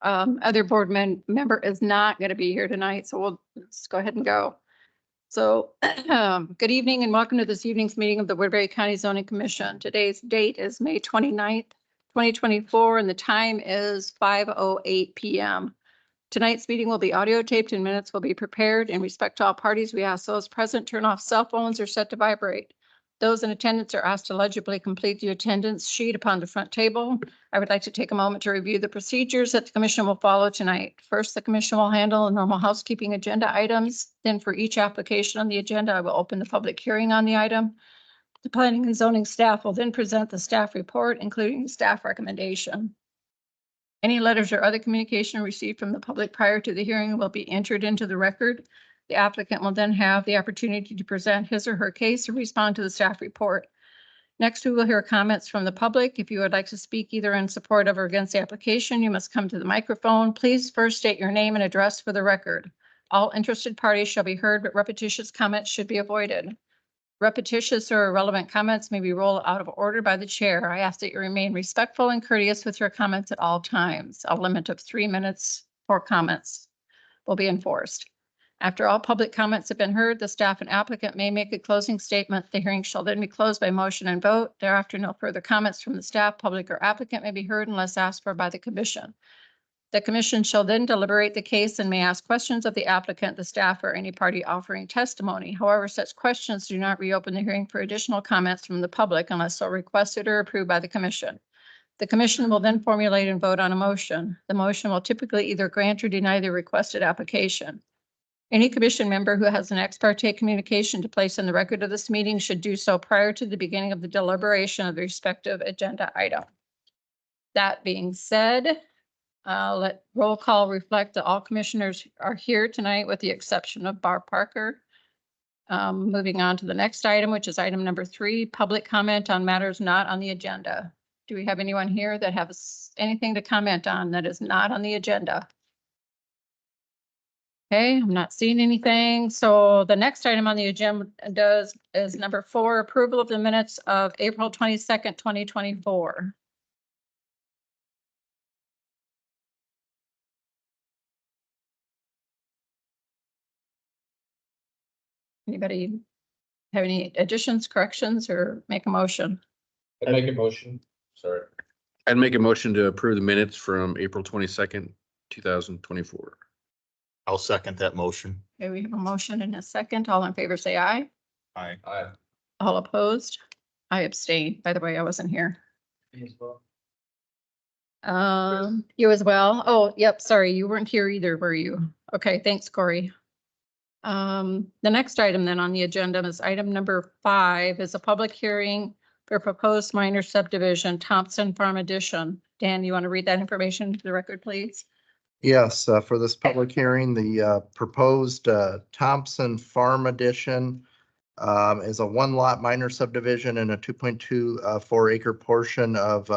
other board member is not going to be here tonight, so we'll just go ahead and go. So good evening and welcome to this evening's meeting of the Woodbury County Zoning Commission. Today's date is May 29th, 2024, and the time is 5:08 p.m. Tonight's meeting will be audio taped and minutes will be prepared. In respect to all parties, we ask those present turn off cell phones or set to vibrate. Those in attendance are asked to legibly complete the attendance sheet upon the front table. I would like to take a moment to review the procedures that the commission will follow tonight. First, the commission will handle normal housekeeping agenda items. Then for each application on the agenda, I will open the public hearing on the item. The planning and zoning staff will then present the staff report, including staff recommendation. Any letters or other communication received from the public prior to the hearing will be entered into the record. The applicant will then have the opportunity to present his or her case or respond to the staff report. Next, we will hear comments from the public. If you would like to speak either in support of or against the application, you must come to the microphone. Please first state your name and address for the record. All interested parties shall be heard, but repetitious comments should be avoided. Repetitious or irrelevant comments may be rolled out of order by the chair. I ask that you remain respectful and courteous with your comments at all times. A limit of 3 minutes for comments will be enforced. After all public comments have been heard, the staff and applicant may make a closing statement. The hearing shall then be closed by motion and vote. Thereafter, no further comments from the staff, public, or applicant may be heard unless asked for by the commission. The commission shall then deliberate the case and may ask questions of the applicant, the staff, or any party offering testimony. However, such questions do not reopen the hearing for additional comments from the public unless so requested or approved by the commission. The commission will then formulate and vote on a motion. The motion will typically either grant or deny the requested application. Any commission member who has an ex parte communication to place in the record of this meeting should do so prior to the beginning of the deliberation of the respective agenda item. That being said, let roll call reflect that all commissioners are here tonight with the exception of Barb Parker. Moving on to the next item, which is item number 3, public comment on matters not on the agenda. Do we have anyone here that has anything to comment on that is not on the agenda? Okay, I'm not seeing anything. So the next item on the agenda is number 4, approval of the minutes of April 22nd, 2024. Anybody have any additions, corrections, or make a motion? I'd make a motion. Sorry. I'd make a motion to approve the minutes from April 22nd, 2024. I'll second that motion. Okay, we have a motion and a second. All in favor, say aye. Aye. Aye. All opposed? I abstain. By the way, I wasn't here. You as well? Oh, yep, sorry, you weren't here either, were you? Okay, thanks, Corey. The next item then on the agenda is item number 5 is a public hearing for proposed minor subdivision, Thompson Farm Addition. Dan, you want to read that information to the record, please? Yes, for this public hearing, the proposed Thompson Farm Addition is a 1-lot minor subdivision in a 2.24 acre portion of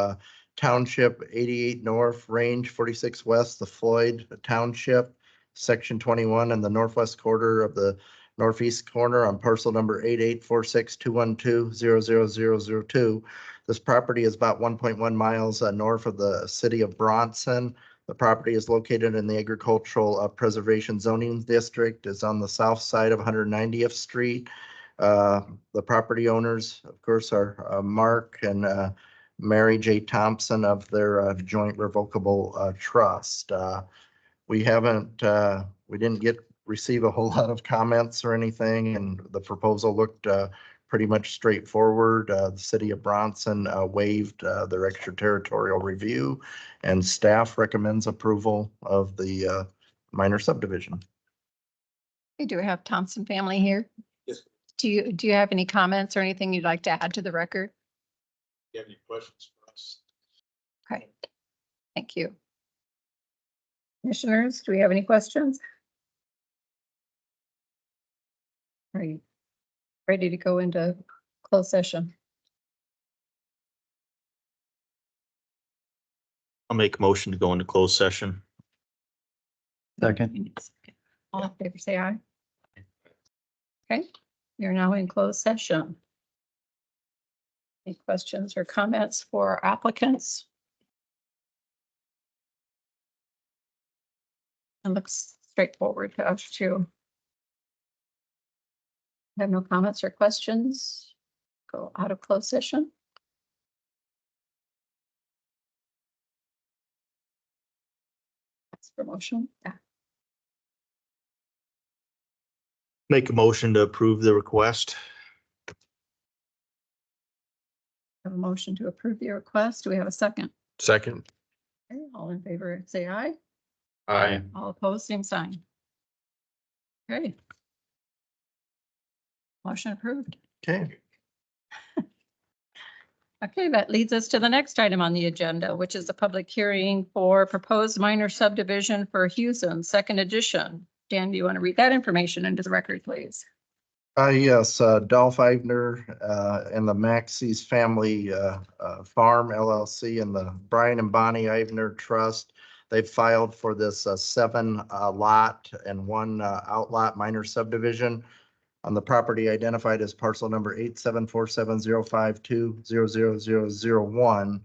Township 88 North, Range 46 West, the Floyd Township, Section 21, in the northwest quarter of the northeast corner on parcel number 884621200002. This property is about 1.1 miles north of the city of Bronson. The property is located in the Agricultural Preservation Zoning District. Is on the south side of 190th Street. The property owners, of course, are Mark and Mary J. Thompson of their joint revocable trust. We didn't receive a whole lot of comments or anything, and the proposal looked pretty much straightforward. The city of Bronson waived their extraterritorial review, and staff recommends approval of the minor subdivision. Okay, do we have Thompson family here? Yes. Do you have any comments or anything you'd like to add to the record? Do you have any questions for us? Okay, thank you. Commissioners, do we have any questions? Are you ready to go into closed session? I'll make a motion to go into closed session. Second. All in favor, say aye. Okay, you're now in closed session. Any questions or comments for applicants? It looks straightforward to us too. Have no comments or questions? Go out of closed session. That's promotion. Yeah. Make a motion to approve the request. Have a motion to approve the request. Do we have a second? Second. Okay, all in favor, say aye. Aye. All opposed, same sign. Okay. Motion approved. Okay, Okay, that leads us to the next item on the agenda, which is a public hearing for proposed minor subdivision for Houston, second edition. Dan, do you want to read that information into the record, please? yes, Dolph Eibner, and the Maxey's Family, Farm LLC and the Brian and Bonnie Eibner Trust. They filed for this, 7 lot and 1 outlot minor subdivision on the property identified as parcel number 874705200001.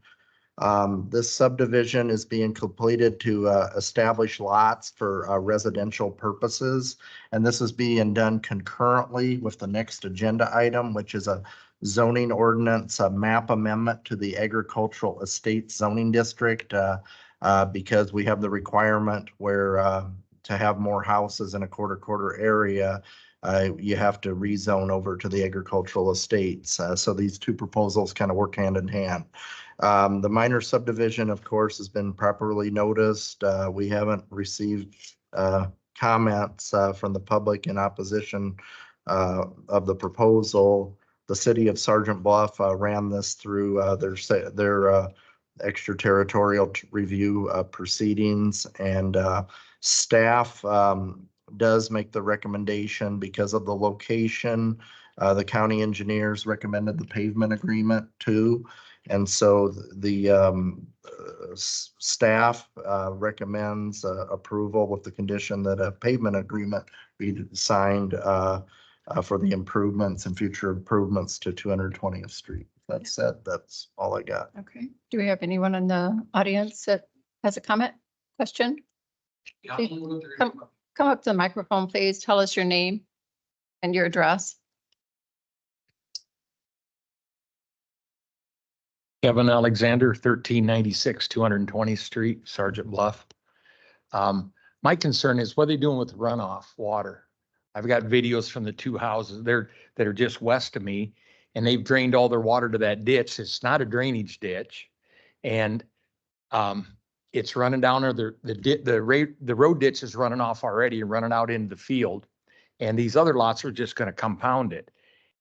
This subdivision is being completed to establish lots for residential purposes. And this is being done concurrently with the next agenda item, which is a zoning ordinance, a map amendment to the agricultural estate zoning district. Because we have the requirement where to have more houses in a quarter area, you have to rezone over to the agricultural estates. So these two proposals kind of work hand in hand. The minor subdivision, of course, has been properly noticed. We haven't received comments from the public in opposition of the proposal. The city of Sergeant Bluff ran this through their extraterritorial review proceedings, and staff does make the recommendation because of the location. The county engineers recommended the pavement agreement too. And so the staff recommends approval with the condition that a pavement agreement be signed for the improvements and future improvements to 220th Street. That said, that's all I got. Okay. Do we have anyone in the audience that has a comment, question? Come up to the microphone, please. Tell us your name and your address. Kevin Alexander, 1396, 220th Street, Sergeant Bluff. My concern is what are they doing with runoff water? I've got videos from the 2 houses there that are just west of me, and they've drained all their water to that ditch. It's not a drainage ditch. And it's running down there. The road ditch is running off already and running out into the field. And these other lots are just going to compound it.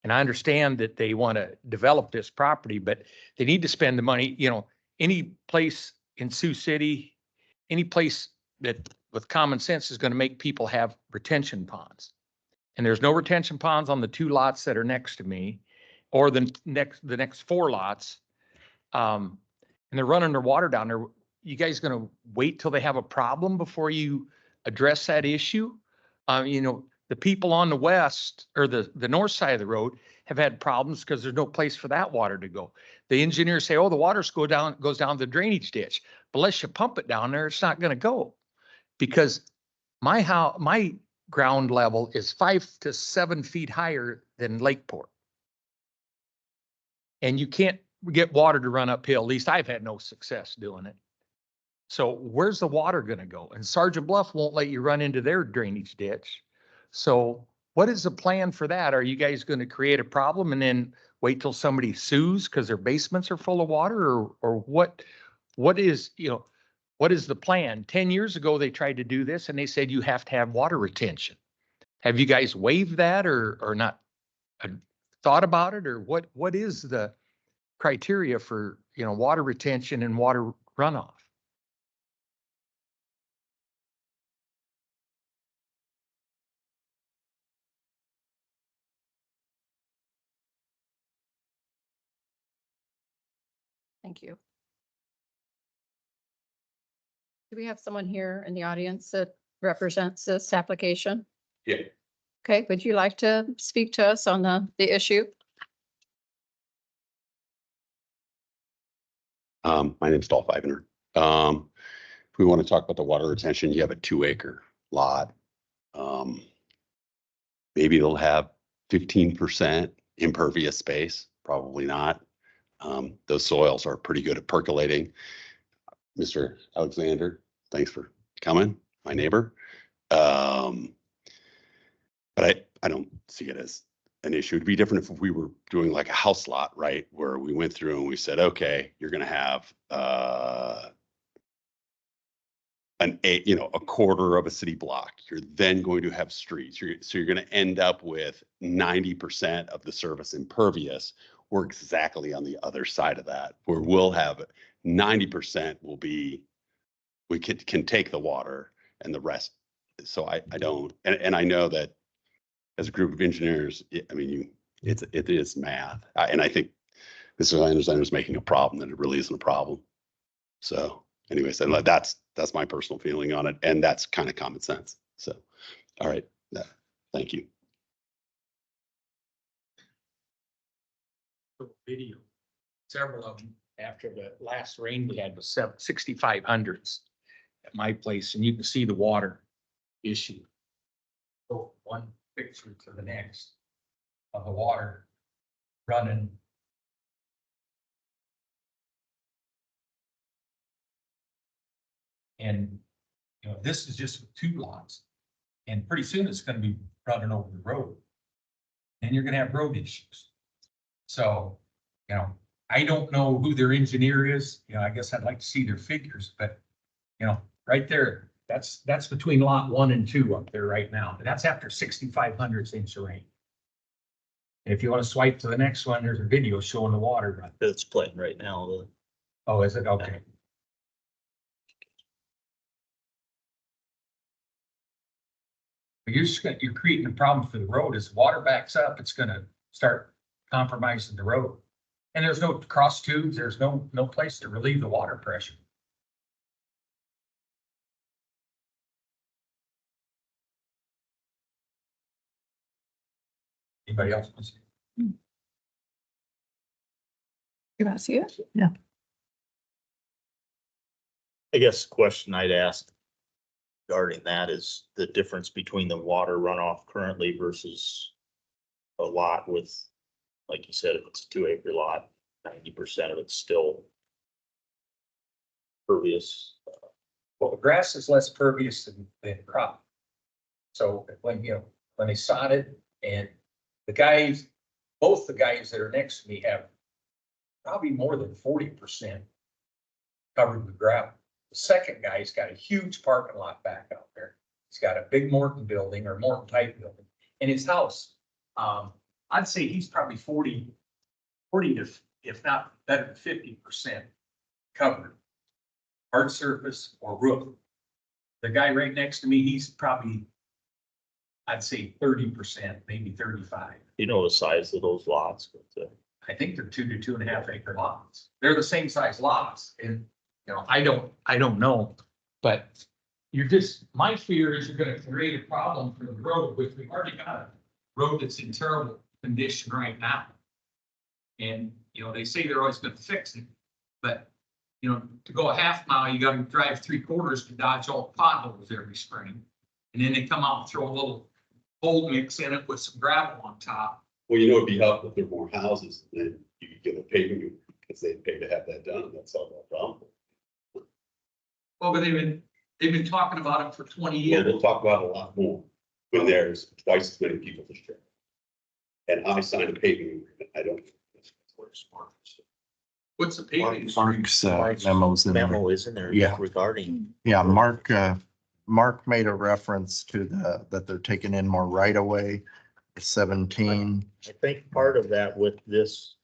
And I understand that they want to develop this property, but they need to spend the money, any place in Sioux City, any place that with common sense is going to make people have retention ponds. And there's no retention ponds on the 2 lots that are next to me or the next 4 lots. And they're running their water down there. You guys going to wait till they have a problem before you address that issue? The people on the west or the north side of the road have had problems because there's no place for that water to go. The engineers say, oh, the water goes down the drainage ditch. But unless you pump it down there, it's not going to go. Because my ground level is 5 to 7 feet higher than Lakeport. And you can't get water to run uphill. At least I've had no success doing it. So where's the water going to go? And Sergeant Bluff won't let you run into their drainage ditch. So what is the plan for that? Are you guys going to create a problem and then wait till somebody sues because their basements are full of water, or what is the plan? 10 years ago, they tried to do this and they said you have to have water retention. Have you guys waived that or not thought about it? Or what is the criteria for, water retention and water runoff? Thank you. Do we have someone here in the audience that represents this application? Yeah. Okay, would you like to speak to us on the issue? My name's Dolph Eibner. If we want to talk about the water retention, you have a 2 acre lot. Maybe they'll have 15% impervious space, probably not. Those soils are pretty good at percolating. Mr. Alexander, thanks for coming, my neighbor. But I don't see it as an issue. It'd be different if we were doing like a house lot, right? Where we went through and we said, okay, you're gonna have a quarter of a city block. You're then going to have streets. So you're going to end up with 90% of the surface impervious. We're exactly on the other side of that, where we'll have 90% will be, we can take the water and the rest. So I don't, and I know that as a group of engineers, I mean, it is math. And I think Mr. Alexander is making a problem that it really isn't a problem. So anyways, and that's my personal feeling on it. And that's kind of common sense. So, all right. Thank you. Video, several of them after the last rain we had was 6,500s at my place, and you can see the water issue. Go one picture to the next of the water running. And, you know, this is just with 2 lots. And pretty soon it's gonna be running over the road. And you're gonna have road issues. So, you know, I don't know who their engineer is. You know, I guess I'd like to see their figures, but, you know, right there, that's between lot 1 and 2 up there right now. That's after 6,500 inch of rain. If you want to swipe to the next one, there's a video showing the water run. It's playing right now. Oh, is it? Okay. But you're creating a problem for the road. As water backs up, it's gonna start compromising the road. And there's no cross tubes, there's no place to relieve the water pressure. Anybody else? You want to see it? I guess the question I'd ask regarding that is the difference between the water runoff currently versus a lot with, like you said, if it's a 2-acre lot, 90% of it's still pervious. Well, the grass is less pervious than crop. So when they sod it, and both the guys that are next to me have probably more than 40% covered with gravel. The second guy's got a huge parking lot back out there. He's got a big Morton building or Morton type building. And his house, I'd say he's probably 40 to, if not better than 50% covered. Hard surface or roof. The guy right next to me, he's probably, I'd say 30%, maybe 35. You know the size of those lots, but I think they're 2 to 2.5 acre lots. They're the same size lots, and you know, I don't know, but my fear is you're gonna create a problem for the road, which we've already got a road that's in terrible condition right now. And, you know, they say they're always gonna fix it, but, you know, to go a half mile, you gotta drive 3/4 to dodge all the potholes every spring. And then they come out and throw a little cold mix in it with some gravel on top. Well, you know, it'd be helpful if there were more houses, then you could get a paving because they'd pay to have that done. That's all that problem. Well, but they've been talking about it for 20 Yeah, years. we'll talk about it a lot more when there's twice as many people to share. And I signed a paving agreement. I don't. What's the paving? Mark's memos in there. memo is in there Yeah. regarding. Yeah, Mark made a reference to that they're taking in more right of way, 17. I think part of that with this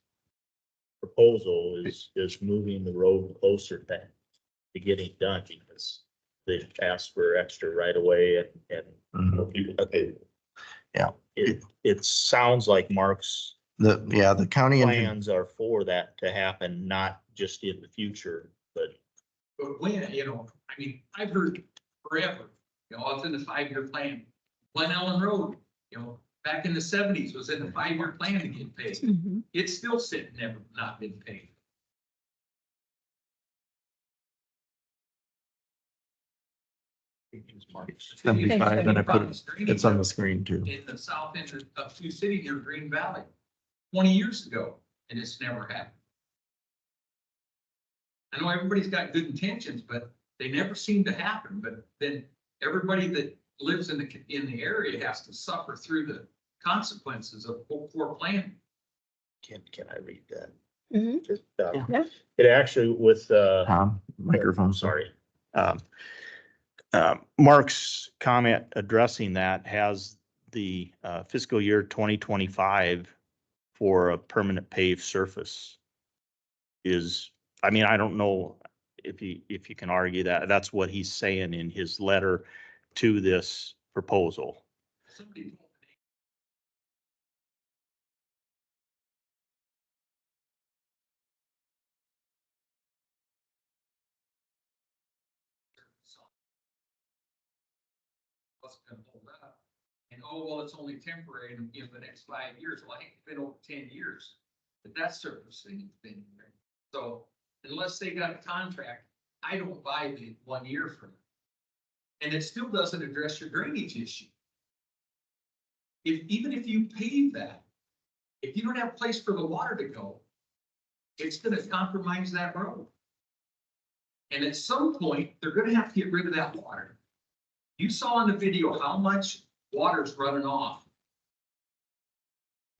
proposal is moving the road closer to getting done because they've asked for extra right away and Mhm. More people to pay. it sounds like Mark's The county engineer, plans are for that to happen, not just in the future, but But when, you know, I mean, I've heard forever, you know, it's in the 5-year plan. Glen Ellen Road, you know, back in the 70s was in the 5-year plan to get paid. Mhm. It's still sitting, never not been paid. 75, and I put it, it's on the screen too. In the south end of Sioux City near Green Valley, 20 years ago, and it's never happened. I know everybody's got good intentions, but they never seem to happen. But then everybody that lives in the area has to suffer through the consequences of poor planning. Can I read that? Mhm. Just, Yeah. It actually with, Tom, microphone. sorry. Mark's comment addressing that has the fiscal year 2025 for a permanent paved surface is, I mean, I don't know if you can argue that. That's what he's saying in his letter to this proposal. Somebody told me what's gonna hold up. And, oh, well, it's only temporary in the next 5 years. Well, I think it's been over 10 years. But that surface thing has been there. So unless they got a contract, I don't buy the 1 year from it. And it still doesn't address your drainage issue. Even if you pave that, if you don't have a place for the water to go, it's gonna compromise that road. And at some point, they're gonna have to get rid of that water. You saw in the video how much water's running off.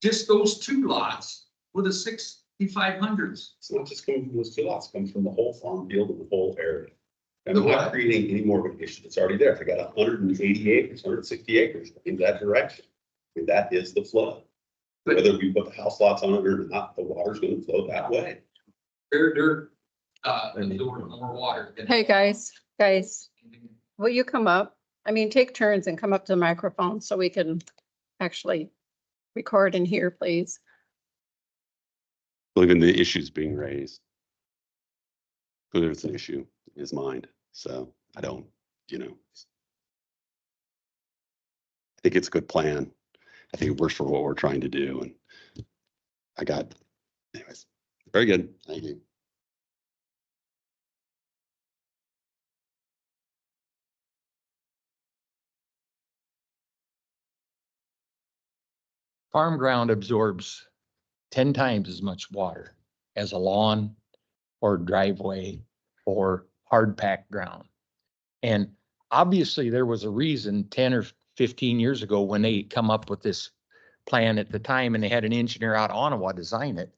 Just those two lots with the 6,500s. It's not just coming from those two lots, it comes from the whole farm field and the whole area. And The I'm not what? creating any more of an issue that's already there. If I got 180 acres, 160 acres in that direction, I mean, that is the flood. But- Whether we put the house lots on it or not, the water's gonna flow that way. They're absorbing more water. than- Hey, guys, will you come up? I mean, take turns and come up to the microphone so we can actually record and hear, please. Believing the issue's being raised. Whether it's an issue in his mind, so I don't, I think it's a good plan. I think it works for what we're trying to do, and anyways, very good, thank you. Farm ground absorbs 10 times as much water as a lawn or driveway or hard packed ground. And obviously there was a reason 10 or 15 years ago when they come up with this plan at the time and they had an engineer out of Ottawa design it.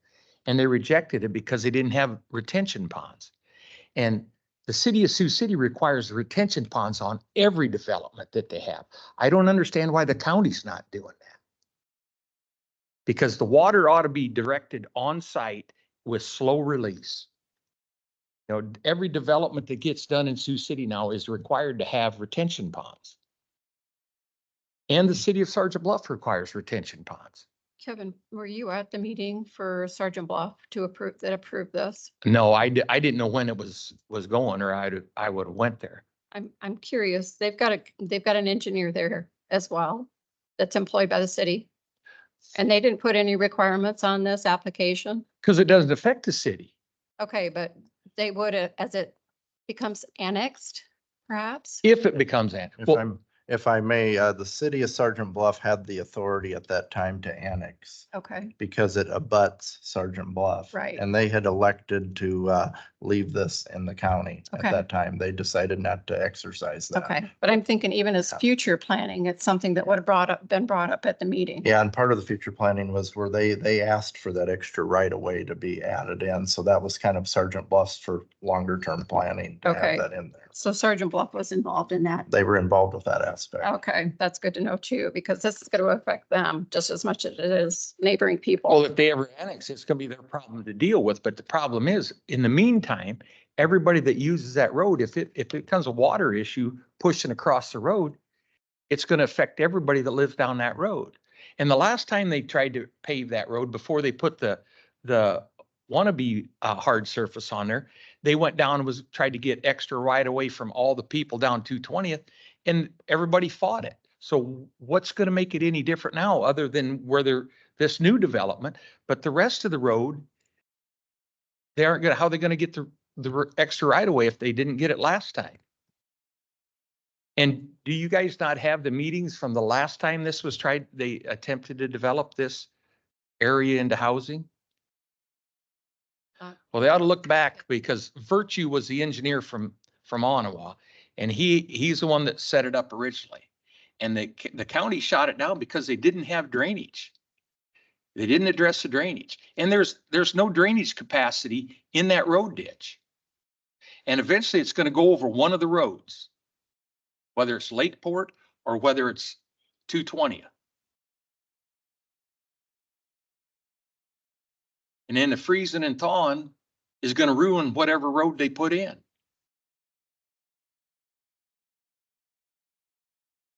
And they rejected it because they didn't have retention ponds. And the city of Sioux City requires retention ponds on every development that they have. I don't understand why the county's not doing that. Because the water ought to be directed on site with slow release. You know, every development that gets done in Sioux City now is required to have retention ponds. And the city of Sergeant Bluff requires retention ponds. Kevin, were you at the meeting for Sergeant Bluff to approve this? No, I didn't know when it was going, or I would have went there. I'm curious. They've got an engineer there as well that's employed by the city. And they didn't put any requirements on this application? Because it doesn't affect the city. Okay, but they would, as it becomes annexed, perhaps? If it becomes that. If I may, the city of Sergeant Bluff had the authority at that time to annex Okay, because it abuts Sergeant Bluff. Right. And they had elected to leave this in the county at Okay. that time. They decided not to exercise that. okay. But I'm thinking even as future planning, it's something that would have been brought up at the meeting. Yeah, and part of the future planning was where they asked for that extra right of way to be added in. So that was kind of Sergeant Bluff's for longer term planning to Okay. have that in there. So Sergeant Bluff was involved in that. They were involved with that aspect. Okay, that's good to know too, because this is going to affect them just as much as it is neighboring people. Well, if they ever annex, it's gonna be their problem to deal with. But the problem is, in the meantime, everybody that uses that road, if it becomes a water issue pushing across the road, it's gonna affect everybody that lives down that road. And the last time they tried to pave that road before they put the wannabe hard surface on there, they went down and tried to get extra right away from all the people down 220th, and everybody fought it. So what's going to make it any different now, other than where this new development, but the rest of the road, they aren't gonna, how are they gonna get the extra right away if they didn't get it last time? And do you guys not have the meetings from the last time this was tried, they attempted to develop this area into housing? Well, they ought to look back because Virtue was the engineer from Ottawa. And he's the one that set it up originally. And the county shot it down because they didn't have drainage. They didn't address the drainage. And there's no drainage capacity in that road ditch. And eventually it's going to go over one of the roads, whether it's Lakeport or whether it's 220th. And then the freezing and thawing is going to ruin whatever road they put in.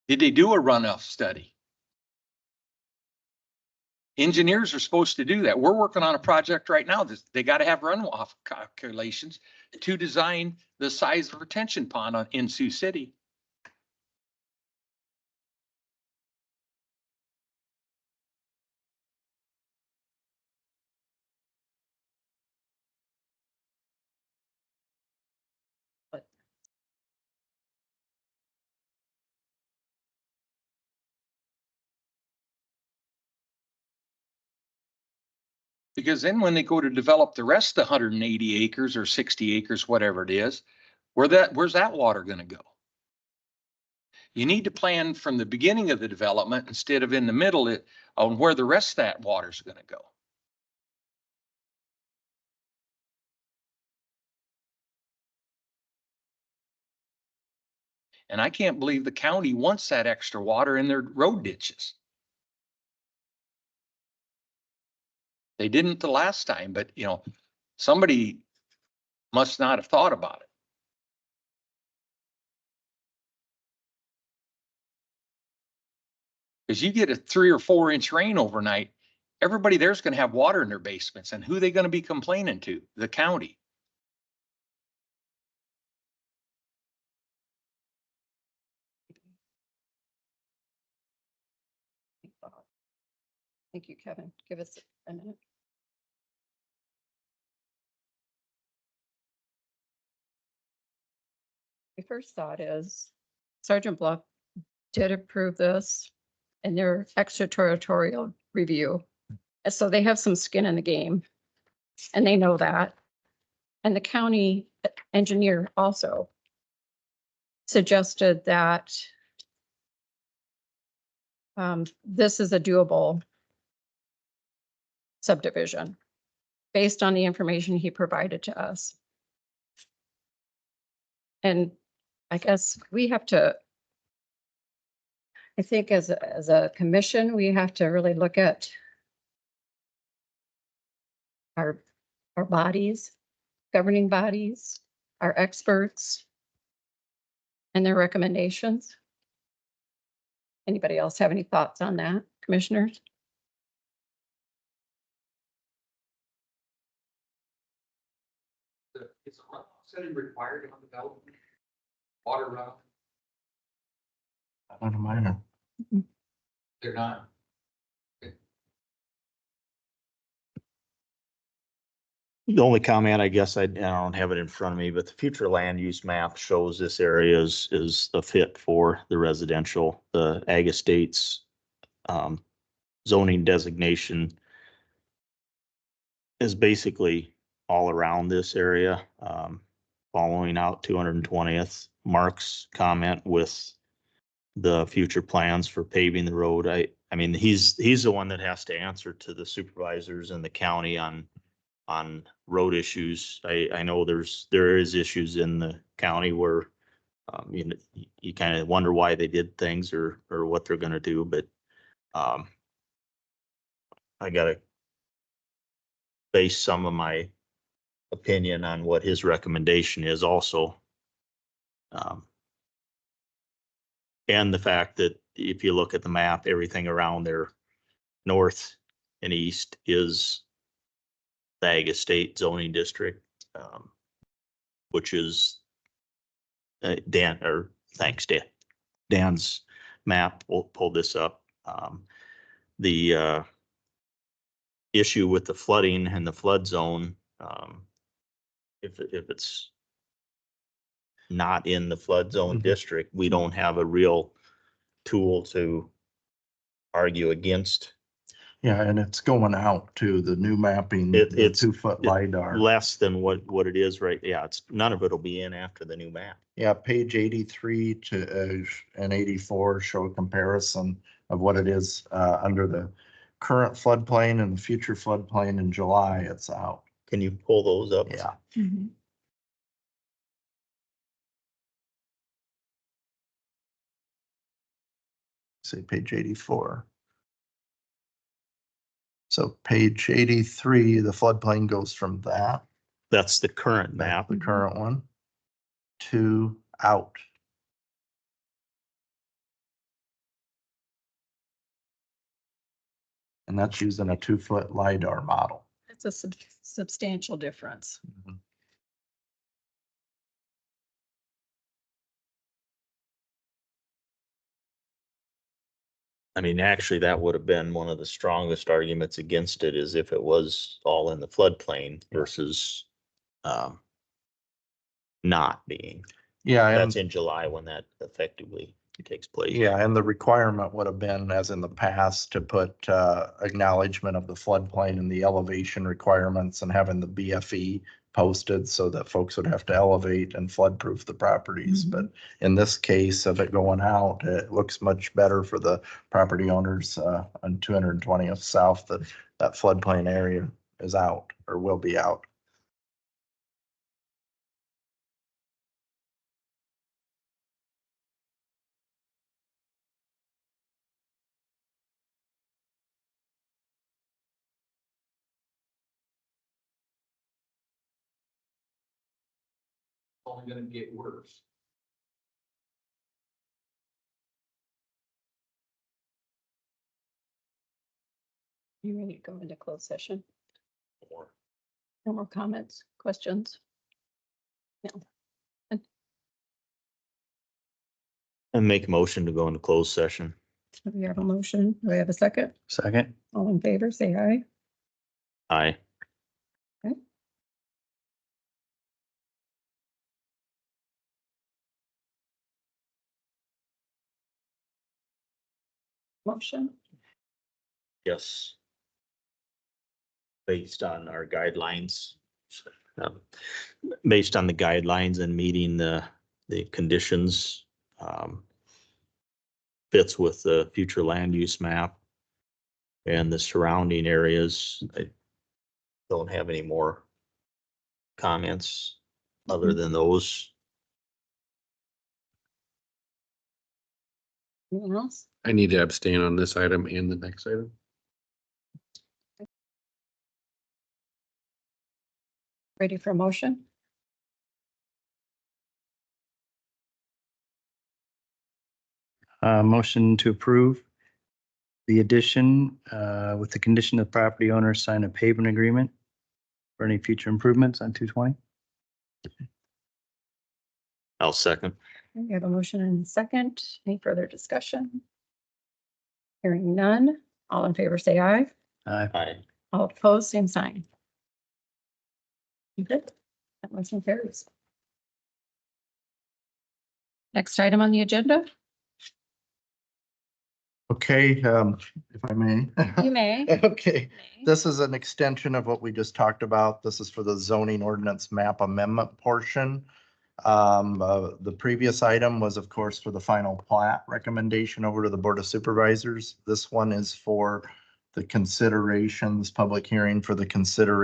Did they do a runoff study? Engineers are supposed to do that. We're working on a project right now that they got to have runoff calculations to design the size of retention pond in Sioux City. Because then when they go to develop the rest of the 180 acres or 60 acres, whatever it is, where's that water going to go? You need to plan from the beginning of the development instead of in the middle on where the rest of that water is going to go. And I can't believe the county wants that extra water in their road ditches. They didn't the last time, but somebody must not have thought about it. Because you get a 3 or 4 inch rain overnight, everybody there's going to have water in their basements. And who are they going to be complaining to? The county. Thank you, Kevin. Give us a minute. My first thought is Sergeant Bluff did approve this in their extraterritorial review. And so they have some skin in the game and they know that. And the county engineer also suggested that this is a doable subdivision based on the information he provided to us. And I guess we have to, I think as a commission, we have to really look at our bodies, governing bodies, our experts, and their recommendations. Anybody else have any thoughts on that, commissioners? Is a runoff study required on development? Water runoff? Not a minor. They're not. The only comment, I guess, I don't have it in front of me, but the future land use map shows this area is a fit for the residential, the Ag Estates zoning designation is basically all around this area, following out 220th. Mark's comment with the future plans for paving the road. I mean, he's the one that has to answer to the supervisors in the county on road issues. I know there is issues in the county where you kind of wonder why they did things or what they're going to do, but I gotta base some of my opinion on what his recommendation is also. And the fact that if you look at the map, everything around there, north and east is the Ag Estate zoning district, which is thanks Dan. Dan's map, we'll pull this up. The issue with the flooding and the flood zone, if it's not in the flood zone Mhm. district, we don't have a real tool to argue against. Yeah, and it's going out to the new mapping, It- the it's- 2-foot LiDAR. Less than what it is right, yeah, it's, none of it'll be in after the new map. Yeah, page 83 to, and 84 show a comparison of what it is, under the current floodplain and the future floodplain in July, it's out. Can you pull those up? Yeah. See page 84. So page 83, the floodplain goes from that, That's the current map. the current one, to out. And that's using a 2-foot LiDAR model. It's a substantial difference. I mean, actually, that would have been one of the strongest arguments against it, is if it was all in the floodplain versus not being. Yeah, That's and, in July when that effectively takes place. yeah, and the requirement would have been, as in the past, to put acknowledgement of the floodplain and the elevation requirements and having the BFE posted so that folks would have to elevate and flood-proof the properties. Mhm. But in this case of it going out, it looks much better for the property owners on 220th South, that that floodplain area is out or will be out. Only gonna get worse. You ready to go into closed session? No more comments, questions? No. And make a motion to go into closed session. We have a motion. Do we have a second? Second. All in favor, say aye. Aye. Motion. Yes. Based on our guidelines. Based on the guidelines and meeting the conditions. Fits with the future land use map. And the surrounding areas. I don't have any more comments other than those. Anyone else? I need to abstain on this item and the next item. Ready for a motion? Motion to approve the addition with the condition of property owners sign a pavement agreement for any future improvements on 220. I'll second. We have a motion and a second. Any further discussion? Hearing none. All in favor, say aye. Aye. All opposed, same sign. Okay, that motion carries. Next item on the agenda? Okay, if I may. You may. Okay, this is an extension of what we just talked about. This is for the zoning ordinance map amendment portion. The previous item was, of course, for the final plat recommendation over to the Board of Supervisors. This one is for the considerations, public hearing for the consideration